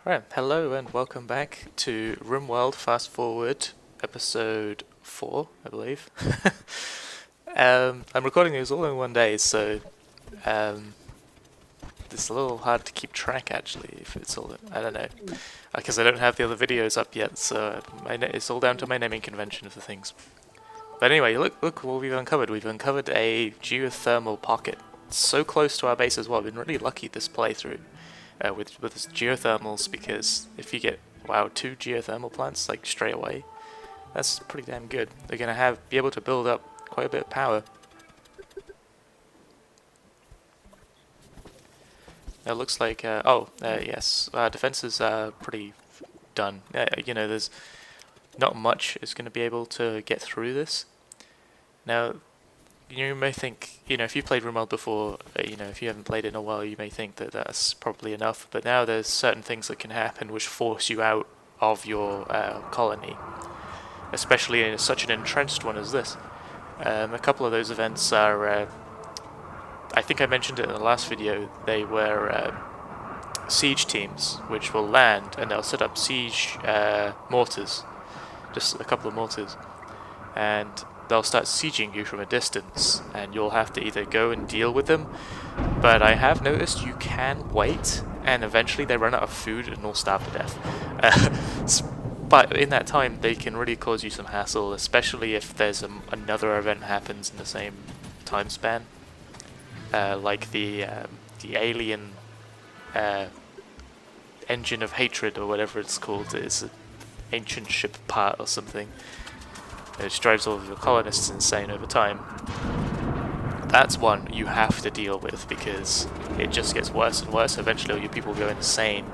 Alright, hello and welcome back to Rimworld Fast Forward, episode 4, I believe. I'm recording these all in one day, so it's a little hard to keep track actually, if it's all, I don't know, because I don't have the other videos up yet, so it's all down to my naming convention of the things. But anyway, look what we've uncovered. We've uncovered a geothermal pocket. It's so close to our base as well. I've been really lucky this playthrough. With this geothermals, because if you get 2 geothermal plants like straight away, that's pretty damn good. They're gonna be able to build up quite a bit of power. It looks like yes, defenses are pretty done. There's not much is going to be able to get through this. Now, you may think, if you've played Rimworld before, if you haven't played it in a while, you may think that that's probably enough, but now there's certain things that can happen which force you out of your colony, especially in such an entrenched one as this. A couple of those events are, I think I mentioned it in the last video, they were siege teams, which will land and they'll set up siege mortars, just a couple of mortars, and they'll start sieging you from a distance, and you'll have to either go and deal with them, but I have noticed you can wait, and eventually they run out of food and all starve to death. But in that time, they can really cause you some hassle, especially if there's another event happens in the same time span, like the alien engine of hatred, or whatever it's called. It's an ancient ship part or something. It drives all of your colonists insane over time. That's one you have to deal with, because it just gets worse and worse. Eventually all your people go insane.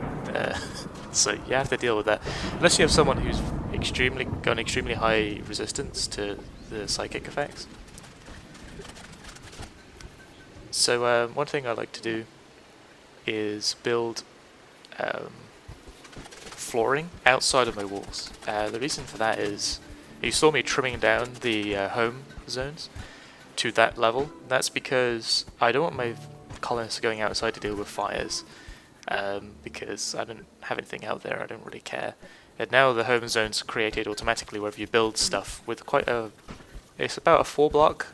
So you have to deal with that. Unless you have someone who's got an extremely high resistance to the psychic effects. So one thing I like to do is build flooring outside of my walls. The reason for that is, you saw me trimming down the home zones to that level. That's because I don't want my colonists going outside to deal with fires, because I don't have anything out there, I don't really care. And now the home zones are created automatically wherever you build stuff with it's about a 4-block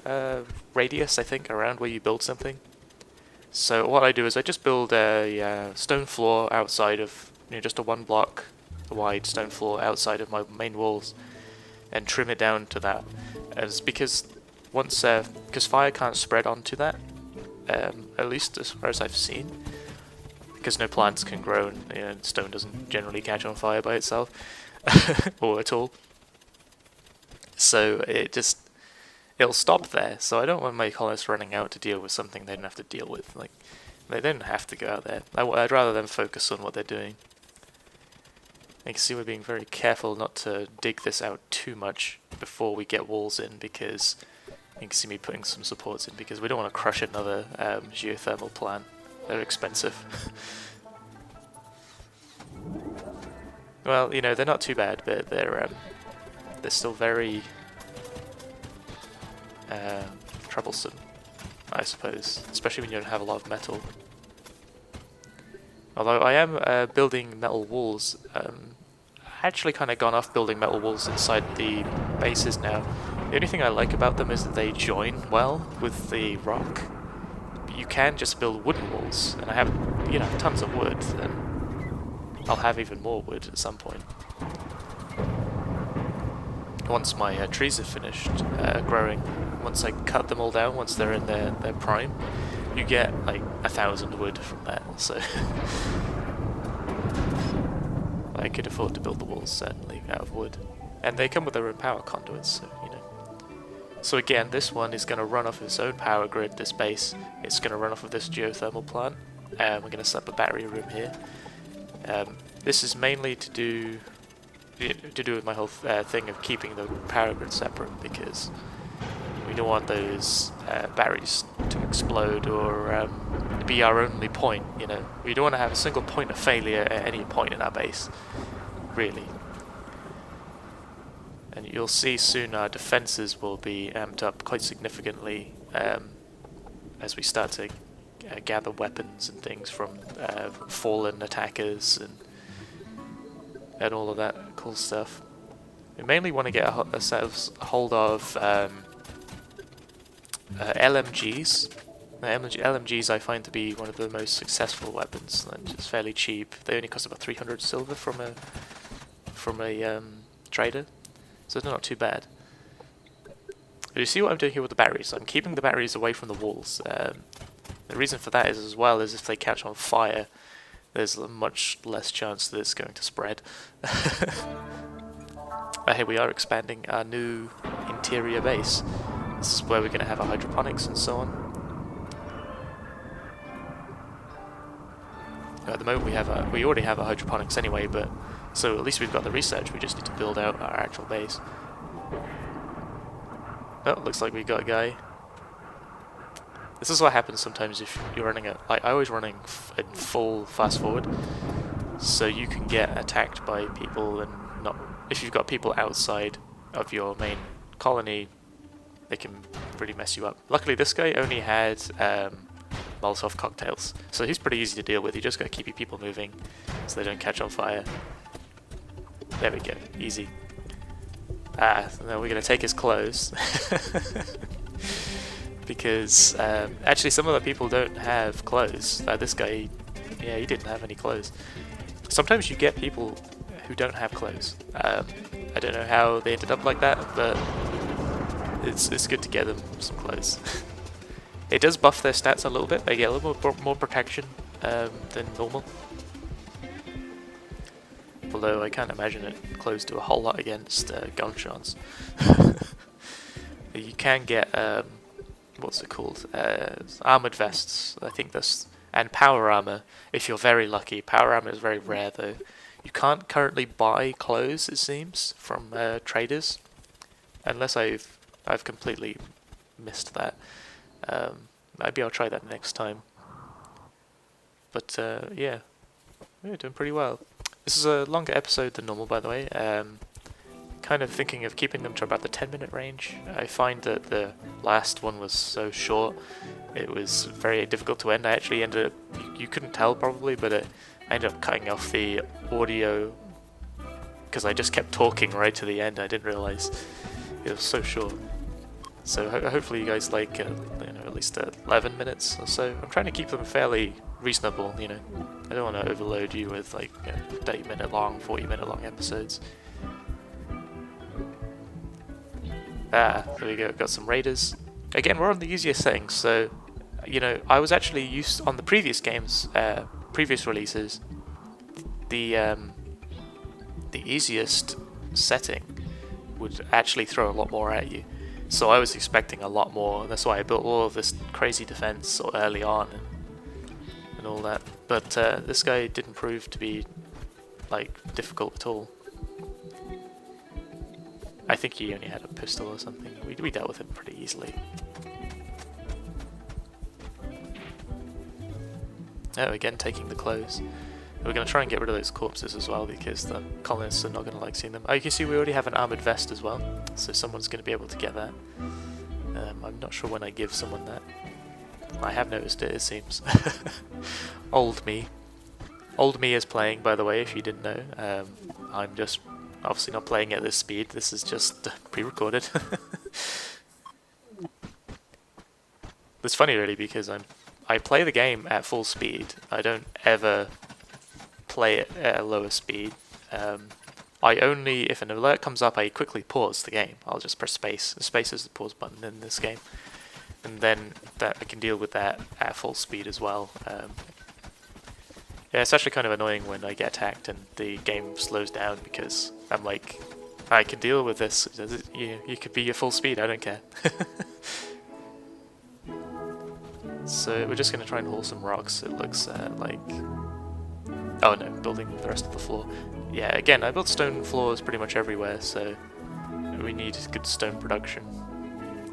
radius, I think, around where you build something. So what I do is I just build a stone floor outside of, just a 1-block wide stone floor outside of my main walls, and trim it down to that. As because fire can't spread onto that, at least as far as I've seen, because no plants can grow, and stone doesn't generally catch on fire by itself or at all. So it'll stop there. So I don't want my colonists running out to deal with something they don't have to deal with. Like, they don't have to go out there. I'd rather them focus on what they're doing. You can see we're being very careful not to dig this out too much before we get walls in, because you can see me putting some supports in, because we don't want to crush another geothermal plant. They're expensive. Well, they're not too bad, but they're still very troublesome, I suppose, especially when you don't have a lot of metal. Although I am building metal walls. I actually kind of gone off building metal walls inside the bases now. The only thing I like about them is that they join well with the rock. But you can just build wooden walls, and I have, tons of wood, and I'll have even more wood at some point. Once my trees are finished growing, once I cut them all down, once they're in their prime, you get like 1,000 wood from that, so I could afford to build the walls, certainly, out of wood. And they come with their own power conduits, so, So again, this one is going to run off its own power grid, this base. It's going to run off of this geothermal plant. We're going to set up a battery room here. This is mainly to do with my whole thing of keeping the power grid separate, because we don't want those batteries to explode or be our only point, We don't want to have a single point of failure at any point in our base, really. And you'll see soon our defenses will be amped up quite significantly as we start to gather weapons and things from fallen attackers and and all of that cool stuff. We mainly want to get a hold of LMGs. LMGs I find to be one of the most successful weapons, and it's fairly cheap. They only cost about 300 silver from a trader, so they're not too bad. But you see what I'm doing here with the batteries? I'm keeping the batteries away from the walls. The reason for that is as well as if they catch on fire, there's a much less chance that it's going to spread. Here we are expanding our new interior base. This is where we're going to have our hydroponics and so on. At the moment we already have our hydroponics anyway, but so at least we've got the research. We just need to build out our actual base. Oh, looks like we got a guy. This is what happens sometimes if you're running I always running in full fast forward, so you can get attacked by people, and not if you've got people outside of your main colony, they can really mess you up. Luckily, this guy only had Molotov cocktails, so he's pretty easy to deal with. You just gotta keep your people moving so they don't catch on fire. There we go, easy. So now we're gonna take his clothes. Because actually some of the people don't have clothes. This guy, yeah, he didn't have any clothes. Sometimes you get people who don't have clothes. I don't know how they ended up like that, but it's good to get them some clothes. It does buff their stats a little bit. They get a little more protection than normal. Although I can't imagine it close to a whole lot against gunshots. You can get what's it called? Armored vests, I think this, and power armor. If you're very lucky, power armor is very rare though. You can't currently buy clothes, it seems, from traders, unless I've completely missed that. Maybe I'll try that next time. But yeah, we're doing pretty well. This is a longer episode than normal, by the way. Kind of thinking of keeping them to about the 10-minute range. I find that the last one was so short, it was very difficult to end. I actually ended up, you couldn't tell probably, but I ended up cutting off the audio because I just kept talking right to the end. I didn't realize it was so short. So hopefully you guys like at least 11 minutes or so. I'm trying to keep them fairly reasonable, I don't want to overload you with like 30-minute long, 40-minute long episodes. There we go, got some raiders. Again, we're on the easiest settings, so, I was actually used, on the previous games, previous releases, the easiest setting would actually throw a lot more at you. So I was expecting a lot more, and that's why I built all of this crazy defense early on and all that. But this guy didn't prove to be, difficult at all. I think he only had a pistol or something. We dealt with him pretty easily. Oh, again, taking the clothes. We're going to try and get rid of those corpses as well, because the colonists are not going to like seeing them. Oh, you can see we already have an armoured vest as well, so someone's going to be able to get that. I'm not sure when I give someone that. I have noticed it seems. Old me. Old me is playing, by the way, if you didn't know. I'm just obviously not playing at this speed, this is just pre-recorded. It's funny really, because I play the game at full speed. I don't ever play it at a lower speed. I only, if an alert comes up, I quickly pause the game. I'll just press space. Space is the pause button in this game. And then I can deal with that at full speed as well. Yeah, it's actually kind of annoying when I get attacked and the game slows down, because I'm like, I can deal with this. You could be at full speed, I don't care. So we're just going to try and haul some rocks. It looks like... Oh no, building the rest of the floor. Yeah, again, I built stone floors pretty much everywhere, so we need good stone production.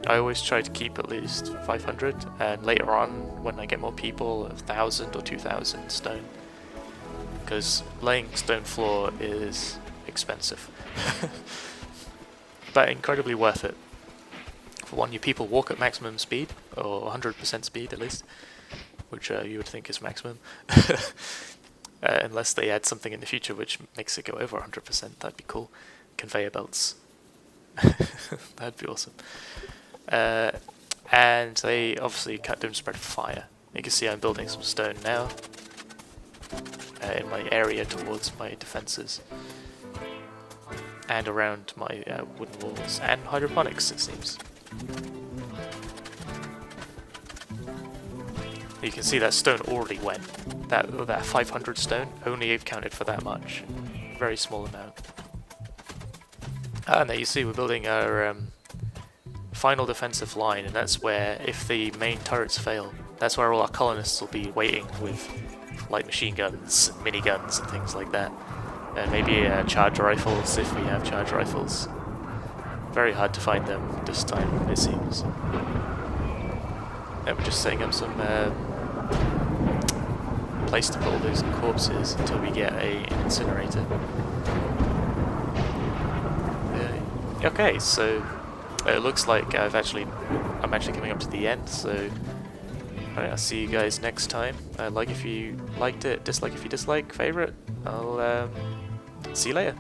I always try to keep at least 500, and later on, when I get more people, 1,000 or 2,000 stone. Because laying stone floor is expensive. But incredibly worth it. For one, your people walk at maximum speed, or 100% speed at least, which you would think is maximum. unless they add something in the future which makes it go over 100%. That'd be cool. Conveyor belts. That'd be awesome. And they obviously don't spread fire. You can see I'm building some stone now in my area towards my defences and around my wooden walls and hydroponics, it seems. You can see that stone already went. That 500 stone only accounted for that much. Very small amount. And there you see we're building our final defensive line, and that's where, if the main turrets fail, that's where all our colonists will be waiting with light machine guns, and miniguns and things like that. And maybe charge rifles if we have charge rifles. Very hard to find them this time, it seems. And we're just setting up some place to put all those corpses until we get an incinerator. Okay, so it looks like I'm actually coming up to the end, so alright, I'll see you guys next time. Like if you liked it, dislike if you dislike, favorite. I'll see you later.